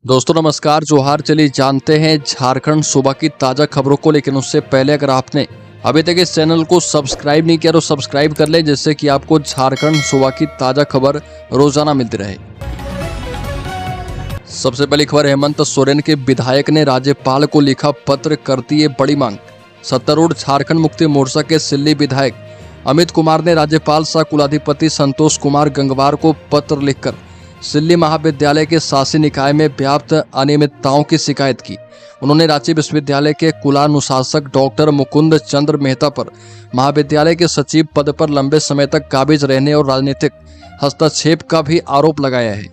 दोस्तों नमस्कार, जोहार। चलिए जानते हैं झारखंड सूबा की ताज़ा खबरों को। लेकिन उससे पहले अगर आपने अभी तक इस चैनल को सब्सक्राइब नहीं किया तो सब्सक्राइब कर ले, जिससे कि आपको झारखंड सूबा की ताज़ा खबर रोजाना मिलती रहे। सबसे पहली खबर, हेमंत सोरेन के विधायक ने राज्यपाल को लिखा पत्र, करती है बड़ी मांग। सत्तारूढ़ झारखंड मुक्ति मोर्चा के सिल्ली विधायक अमित कुमार ने राज्यपाल सह कुलाधिपति संतोष कुमार गंगवार को पत्र लिखकर सिल्ली महाविद्यालय के शासी निकाय में व्याप्त अनियमितताओं की शिकायत की। उन्होंने रांची विश्वविद्यालय के कुलानुशासक डॉक्टर मुकुंद चंद्र मेहता पर महाविद्यालय के सचिव पद पर लंबे समय तक काबिज रहने और राजनीतिक हस्तक्षेप का भी आरोप लगाया है।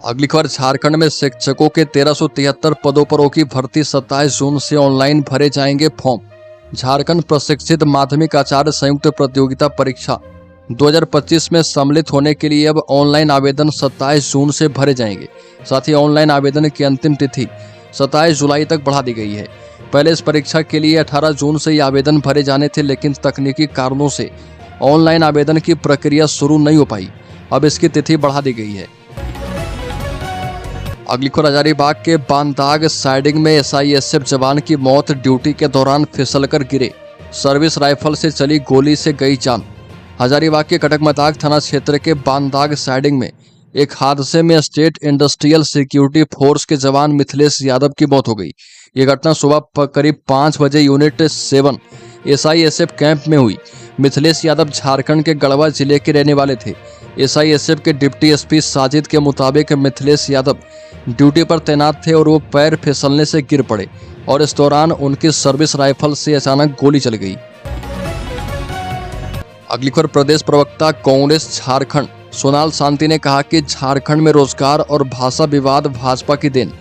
अगली खबर, झारखंड में शिक्षकों के 1373 पदों पर होगी भर्ती। 27 जून से ऑनलाइन भरे जाएंगे फॉर्म। झारखंड प्रशिक्षित माध्यमिक आचार्य संयुक्त प्रतियोगिता परीक्षा 2025 में सम्मिलित होने के लिए अब ऑनलाइन आवेदन 27 जून से भरे जाएंगे। साथ ही ऑनलाइन आवेदन की अंतिम तिथि 27 जुलाई तक बढ़ा दी गई है। पहले इस परीक्षा के लिए 18 जून से ये आवेदन भरे जाने थे, लेकिन तकनीकी कारणों से ऑनलाइन आवेदन की प्रक्रिया शुरू नहीं हो पाई। अब इसकी तिथि बढ़ा दी गई है। अगली खबर, हजारीबाग के बांदाग साइडिंग में SISF जवान की मौत। ड्यूटी के दौरान फिसलकर गिरे, सर्विस राइफल से चली गोली से गई जान। हजारीबाग के कटकमताग थाना क्षेत्र के बांदाग साइडिंग में एक हादसे में स्टेट इंडस्ट्रियल सिक्योरिटी फोर्स के जवान मिथिलेश यादव की मौत हो गई। ये घटना सुबह करीब 5 बजे यूनिट 7 SISF कैंप में हुई। मिथिलेश यादव झारखंड के गढ़वा जिले के रहने वाले थे। SISF के डिप्टी SP साजिद के मुताबिक मिथिलेश यादव ड्यूटी पर तैनात थे और वो पैर फिसलने से गिर पड़े और इस दौरान उनकी सर्विस राइफल से अचानक गोली चल गई। अगली खबर, प्रदेश प्रवक्ता कांग्रेस झारखंड सोनाल शांति ने कहा कि झारखंड में रोजगार और भाषा विवाद भाजपा की देन।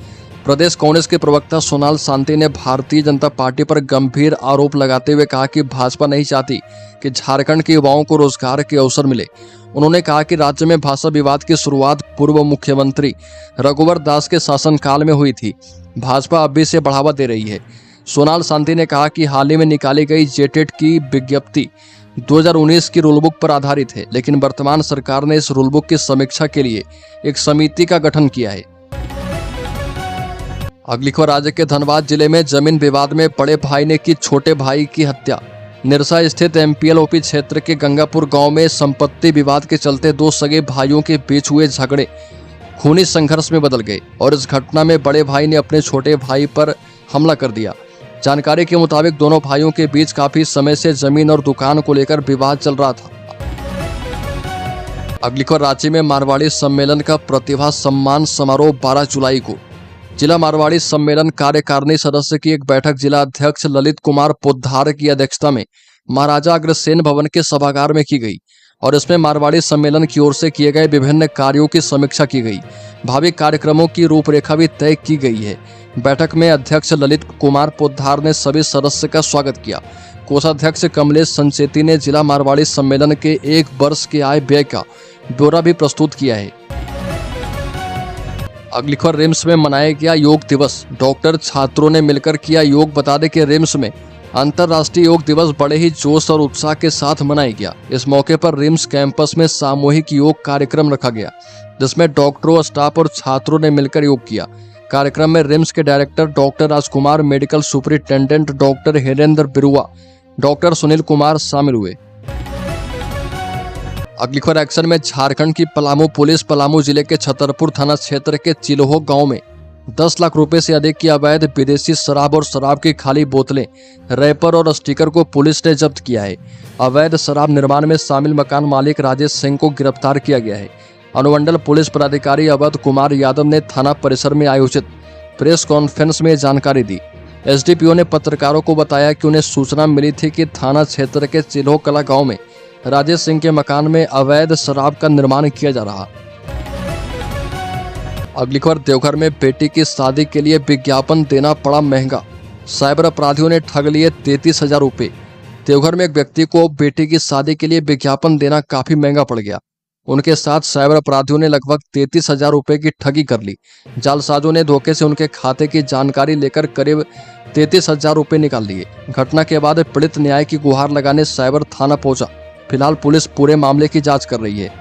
प्रदेश कांग्रेस के प्रवक्ता सोनाल शांति ने भारतीय जनता पार्टी पर गंभीर आरोप लगाते हुए कहा कि भाजपा नहीं चाहती कि झारखंड के युवाओं को रोजगार के अवसर मिले। उन्होंने कहा कि राज्य में भाषा विवाद की शुरुआत पूर्व मुख्यमंत्री रघुवर दास के शासनकाल में हुई थी। भाजपा अब भी इसे बढ़ावा दे रही है। सोनाल शांति ने कहा कि हाल ही में निकाली गई जेटेट की विज्ञप्ति 2019 की रूलबुक पर आधारित है, लेकिन वर्तमान सरकार ने इस रूलबुक की समीक्षा के लिए एक समिति का गठन किया है। अगली खबर, राज्य के धनबाद जिले में जमीन विवाद में बड़े भाई ने की छोटे भाई की हत्या। निरसा स्थित MPL OP क्षेत्र के गंगापुर गांव में संपत्ति विवाद के चलते 2 सगे भाइयों के बीच हुए झगड़े खूनी संघर्ष में बदल गए और इस घटना में बड़े भाई ने अपने छोटे भाई पर हमला कर दिया। जानकारी के मुताबिक दोनों भाइयों के बीच काफी समय से जमीन और दुकान को लेकर विवाद चल रहा था। अगली खबर, रांची में मारवाड़ी सम्मेलन का प्रतिभा सम्मान समारोह 12 जुलाई को। जिला मारवाड़ी सम्मेलन कार्यकारिणी सदस्य की एक बैठक जिला अध्यक्ष ललित कुमार पोद्दार की अध्यक्षता में महाराजा अग्रसेन भवन के सभागार में की गई और इसमें मारवाड़ी सम्मेलन की ओर से किए गए विभिन्न कार्यों की समीक्षा की गई। भावी कार्यक्रमों की रूपरेखा भी तय की गई है। बैठक में अध्यक्ष ललित कुमार पोद्दार ने सभी सदस्य का स्वागत किया। कोषाध्यक्ष कमलेश संचेती ने जिला मारवाड़ी सम्मेलन के 1 वर्ष के आय व्यय का ब्यौरा भी प्रस्तुत किया है। अगली खबर, रिम्स में मनाया गया योग दिवस। डॉक्टर छात्रों ने मिलकर किया योग। बता दें कि रिम्स में अंतर्राष्ट्रीय योग दिवस बड़े ही जोश और उत्साह के साथ मनाया गया। इस मौके पर रिम्स कैंपस में सामूहिक योग कार्यक्रम रखा गया, जिसमें डॉक्टरों, स्टाफ और छात्रों ने मिलकर योग किया। कार्यक्रम में रिम्स के डायरेक्टर डॉक्टर राजकुमार, मेडिकल सुपरिटेंडेंट डॉक्टर हिरेंद्र बिरुआ, डॉक्टर सुनील कुमार शामिल हुए। अगली खबर, एक्शन में झारखंड की पलामू पुलिस। पलामू जिले के छतरपुर थाना क्षेत्र के चिलोहो गांव में 10 लाख रुपए से अधिक की अवैध विदेशी शराब और शराब की खाली बोतलें, रैपर और स्टिकर को पुलिस ने जब्त किया है। अवैध शराब निर्माण में शामिल मकान मालिक राजेश सिंह को गिरफ्तार किया गया है। अनुमंडल पुलिस पदाधिकारी अवध कुमार यादव ने थाना परिसर में आयोजित प्रेस कॉन्फ्रेंस में जानकारी दी। SDPO ने पत्रकारों को बताया कि उन्हें सूचना मिली थी कि थाना क्षेत्र के चिल्हो कला गाँव में राजेश सिंह के मकान में अवैध शराब का निर्माण किया जा रहा। अगली खबर, देवघर में बेटी की शादी के लिए विज्ञापन देना पड़ा महंगा। साइबर अपराधियों ने ठग लिए 33,000 रुपये। देवघर में एक व्यक्ति को बेटी की शादी के लिए विज्ञापन देना काफी महंगा पड़ गया। उनके साथ साइबर अपराधियों ने लगभग 33,000 रुपये की ठगी कर ली। जालसाजों ने धोखे से उनके खाते की जानकारी लेकर करीब 33,000 रुपये निकाल लिए। घटना के बाद पीड़ित न्याय की गुहार लगाने साइबर थाना पहुंचा। फिलहाल पुलिस पूरे मामले की जांच कर रही है।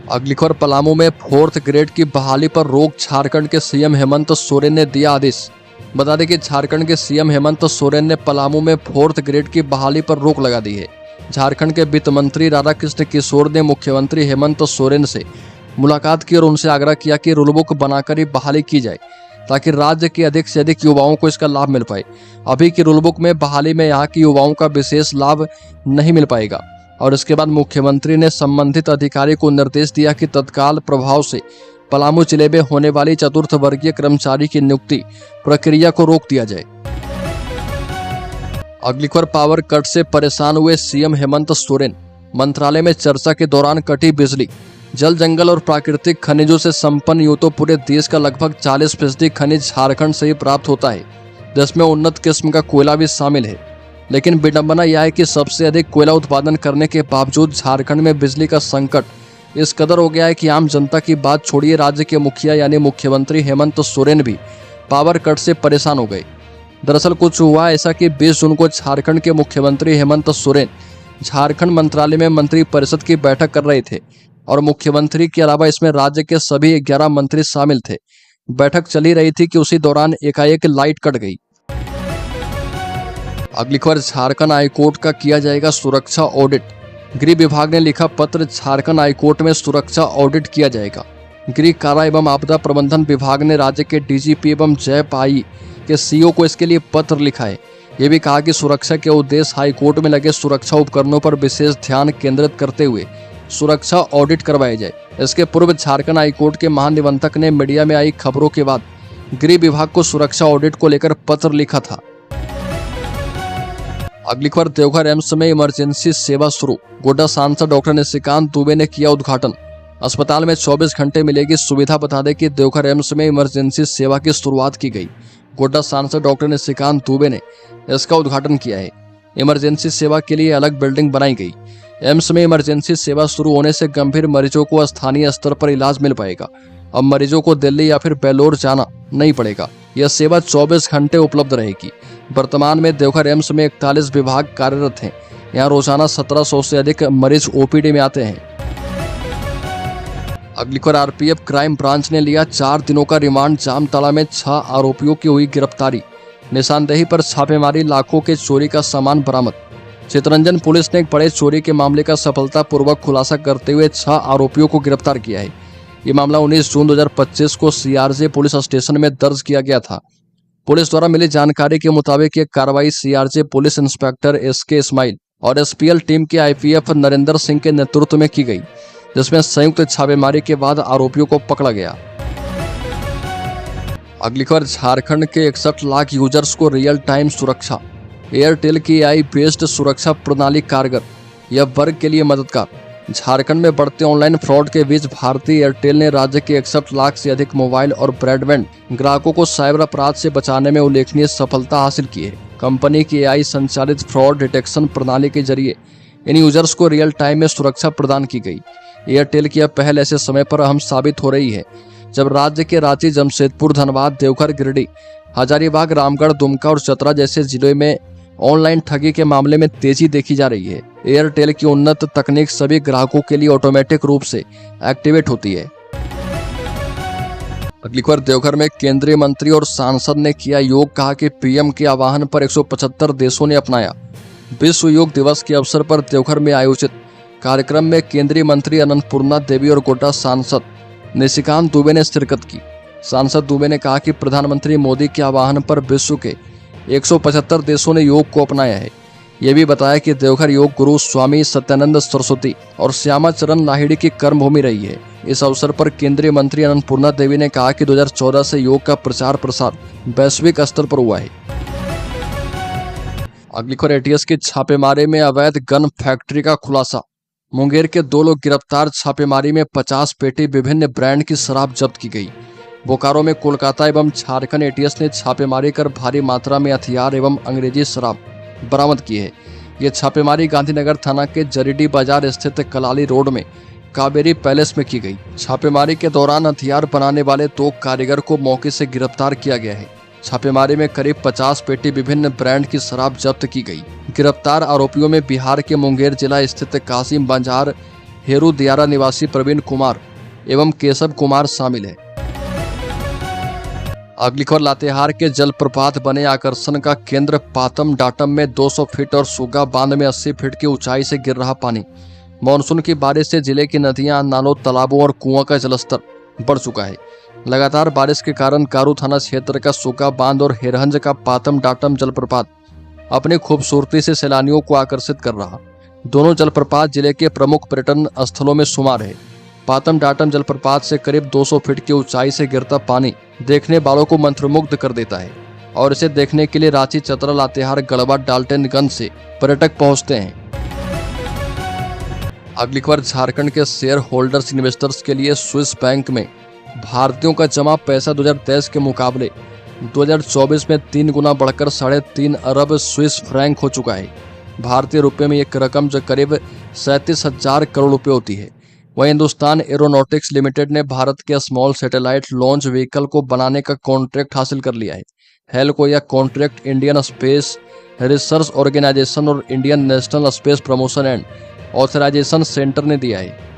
अगली खबर, पलामू में 4th ग्रेड की बहाली पर रोक, झारखंड के सीएम हेमंत सोरेन ने दिया आदेश। बता दें कि झारखंड के सीएम हेमंत सोरेन ने पलामू में 4th ग्रेड की बहाली पर रोक लगा दी है। झारखंड के वित्त मंत्री राधाकृष्ण किशोर ने मुख्यमंत्री हेमंत सोरेन से मुलाकात की और उनसे आग्रह किया कि रूलबुक बनाकर ही बहाली की जाए ताकि राज्य के अधिक से अधिक युवाओं को इसका लाभ मिल पाए। अभी की रूलबुक में बहाली में यहाँ के युवाओं का विशेष लाभ नहीं मिल पाएगा। और इसके बाद मुख्यमंत्री ने संबंधित अधिकारी को निर्देश दिया कि तत्काल प्रभाव से पलामू जिले में होने वाली चतुर्थ वर्गीय कर्मचारी की नियुक्ति प्रक्रिया को रोक दिया जाए। अगली खबर, पावर कट से परेशान हुए सीएम हेमंत सोरेन, मंत्रालय में चर्चा के दौरान कटी बिजली। जल, जंगल और प्राकृतिक खनिजों से संपन्न यूं तो पूरे देश का लगभग 40% खनिज झारखंड से ही प्राप्त होता है, जिसमें उन्नत किस्म का कोयला भी शामिल है। लेकिन विडंबना यह है कि सबसे अधिक कोयला उत्पादन करने के बावजूद झारखंड में बिजली का संकट इस कदर हो गया है कि आम जनता की बात छोड़िए, राज्य के मुखिया यानी मुख्यमंत्री हेमंत सोरेन भी पावर कट से परेशान हो गए। दरअसल कुछ हुआ ऐसा कि 20 जून को झारखंड के मुख्यमंत्री हेमंत सोरेन झारखंड मंत्रालय में मंत्री परिषद की बैठक कर रहे थे और मुख्यमंत्री के अलावा इसमें राज्य के सभी 11 मंत्री शामिल थे। बैठक चली रही थी कि उसी दौरान एकाएक लाइट कट गई। अगली खबर, झारखंड हाईकोर्ट का किया जाएगा सुरक्षा ऑडिट। गृह विभाग ने लिखा पत्र, झारखंड हाईकोर्ट में सुरक्षा ऑडिट किया जाएगा। गृह कारा एवं आपदा प्रबंधन विभाग ने राज्य के डीजीपी एवं जयपाई के सीओ को इसके लिए पत्र लिखा है। ये भी कहा कि सुरक्षा के उद्देश्य हाईकोर्ट में लगे सुरक्षा उपकरणों पर विशेष ध्यान केंद्रित करते हुए सुरक्षा ऑडिट करवाया जाए। इसके पूर्व झारखंड हाईकोर्ट के महानिबंधक ने मीडिया में आई खबरों के बाद गृह विभाग को सुरक्षा ऑडिट को लेकर पत्र लिखा था। अगली खबर, देवघर एम्स में इमरजेंसी सेवा शुरू। गोड्डा सांसद डॉक्टर निशिकांत दुबे ने किया उद्घाटन। अस्पताल में 24 घंटे मिलेगी सुविधा। बता दें कि देवघर एम्स में इमरजेंसी सेवा की शुरुआत की गई। गोड्डा सांसद डॉक्टर निशिकांत दुबे ने इसका उद्घाटन किया है। इमरजेंसी सेवा के लिए अलग बिल्डिंग बनाई गई। एम्स में इमरजेंसी सेवा शुरू होने से गंभीर मरीजों को स्थानीय स्तर पर इलाज मिल पाएगा। अब मरीजों को दिल्ली या फिर बेलोर जाना नहीं पड़ेगा। यह सेवा 24 घंटे उपलब्ध रहेगी। वर्तमान में देवघर एम्स में 41 विभाग कार्यरत हैं। यहाँ रोजाना 1700 से अधिक मरीज ओपीडी में आते हैं। अगली खबर, आरपीएफ क्राइम ब्रांच ने लिया 4 दिनों का रिमांड। जामताड़ा में 6 आरोपियों की हुई गिरफ्तारी। निशानदेही पर छापेमारी, लाखों के चोरी का सामान बरामद। चितरंजन पुलिस ने एक बड़े चोरी के मामले का सफलतापूर्वक खुलासा करते हुए 6 आरोपियों को गिरफ्तार किया है। ये मामला 19 जून 2025 को सीआरजे पुलिस स्टेशन में दर्ज किया गया था। पुलिस द्वारा मिली जानकारी के मुताबिक ये कार्रवाई सीआरजे पुलिस इंस्पेक्टर एसके इस्माइल और एसपीएल टीम के आईपीएफ नरेंद्र सिंह के नेतृत्व में की गई, जिसमें संयुक्त छापेमारी के बाद आरोपियों को पकड़ा गया। अगली खबर, झारखंड के 61 लाख यूजर्स को रियल टाइम सुरक्षा। एयरटेल की एआई बेस्ड सुरक्षा प्रणाली कारगर, यह वर्ग के लिए मददगार। झारखंड में बढ़ते ऑनलाइन फ्रॉड के बीच भारतीय एयरटेल ने राज्य के 61 लाख से अधिक मोबाइल और ब्रॉडबैंड ग्राहकों को साइबर अपराध से बचाने में उल्लेखनीय सफलता हासिल की है। कंपनी की एआई संचालित फ्रॉड डिटेक्शन प्रणाली के जरिए इन यूजर्स को रियल टाइम में सुरक्षा प्रदान की गई। एयरटेल की यह पहल ऐसे समय पर अहम साबित हो रही है जब राज्य के रांची, जमशेदपुर, धनबाद, देवघर, गिरिडीह, हजारीबाग, रामगढ़, दुमका और चतरा जैसे जिलों में ऑनलाइन ठगी के मामले में तेजी देखी जा रही है। एयरटेल की उन्नत तकनीक सभी ग्राहकों के लिए ऑटोमेटिक रूप से एक्टिवेट होती है। अगली खबर, देवघर में केंद्रीय मंत्री और सांसद ने किया योग। कहा कि पीएम के आह्वान पर 175 देशों ने अपनाया। विश्व योग दिवस के अवसर पर देवघर में आयोजित कार्यक्रम में केंद्रीय मंत्री अन्नपूर्णा देवी और गोड्डा सांसद निशिकांत दुबे ने शिरकत की। सांसद दुबे ने कहा कि प्रधानमंत्री मोदी के आह्वान पर विश्व के 175 देशों ने योग को अपनाया है। यह भी बताया कि देवघर योग गुरु स्वामी सत्यानंद सरस्वती और श्यामा चरण लाहिड़ी की कर्मभूमि रही है। इस अवसर पर केंद्रीय मंत्री अन्नपूर्णा देवी ने कहा कि 2014 से योग का प्रचार प्रसार वैश्विक स्तर पर हुआ है। अगली खबर, एटीएस की छापेमारी में अवैध गन फैक्ट्री का खुलासा। मुंगेर के 2 लोग गिरफ्तार। छापेमारी में 50 पेटी विभिन्न ब्रांड की शराब जब्त की गई। बोकारो में कोलकाता एवं झारखंड एटीएस ने छापेमारी कर भारी मात्रा में हथियार एवं अंग्रेजी शराब बरामद की है। यह छापेमारी गांधीनगर थाना के जरीडी बाजार स्थित कलाली रोड में कावेरी पैलेस में की गई। छापेमारी के दौरान हथियार बनाने वाले 2 कारीगर को मौके से गिरफ्तार किया गया है। छापेमारी में करीब 50 पेटी विभिन्न ब्रांड की शराब जब्त की गई। गिरफ्तार आरोपियों में बिहार के मुंगेर जिला स्थित कासिम बाजार हेरू दियारा निवासी प्रवीण कुमार एवं केशव कुमार शामिल है। अगली खबर लातेहार के जलप्रपात बने आकर्षण का केंद्र पातम डाटम में 200 फीट और सुगा बांध में 80 फीट की ऊंचाई से गिर रहा पानी। मानसून की बारिश से जिले की नदियां, नालों, तालाबों और कुआं का जलस्तर बढ़ चुका है। लगातार बारिश के कारण कारू थाना क्षेत्र का सुगा बांध और हेरहंज का पातम डाटम जलप्रपात अपनी खूबसूरती से सैलानियों को आकर्षित कर रहा। दोनों जलप्रपात जिले के प्रमुख पर्यटन स्थलों में शुमार है। पातम डाटम जलप्रपात से करीब 200 फीट की ऊंचाई से गिरता पानी देखने वालों को मंत्रमुग्ध कर देता है और इसे देखने के लिए रांची, चतरा, लातेहार, गढ़वा, डाल्टनगंज से पर्यटक पहुंचते हैं। अगली खबर झारखंड के शेयर होल्डर्स इन्वेस्टर्स के लिए स्विस बैंक में भारतीयों का जमा पैसा 2023 के मुकाबले 2024 में 3 गुना बढ़कर 3.5 अरब स्विस फ्रैंक हो चुका है। भारतीय रुपये में एक रकम जो करीब 37,000 करोड़ रुपए होती है। वहीं हिंदुस्तान एरोनॉटिक्स लिमिटेड ने भारत के स्मॉल सैटेलाइट लॉन्च व्हीकल को बनाने का कॉन्ट्रैक्ट हासिल कर लिया है। हेल को यह contract Indian Space Research Organisation और Indian National Space Promotion and Authorisation Centre ने दिया है।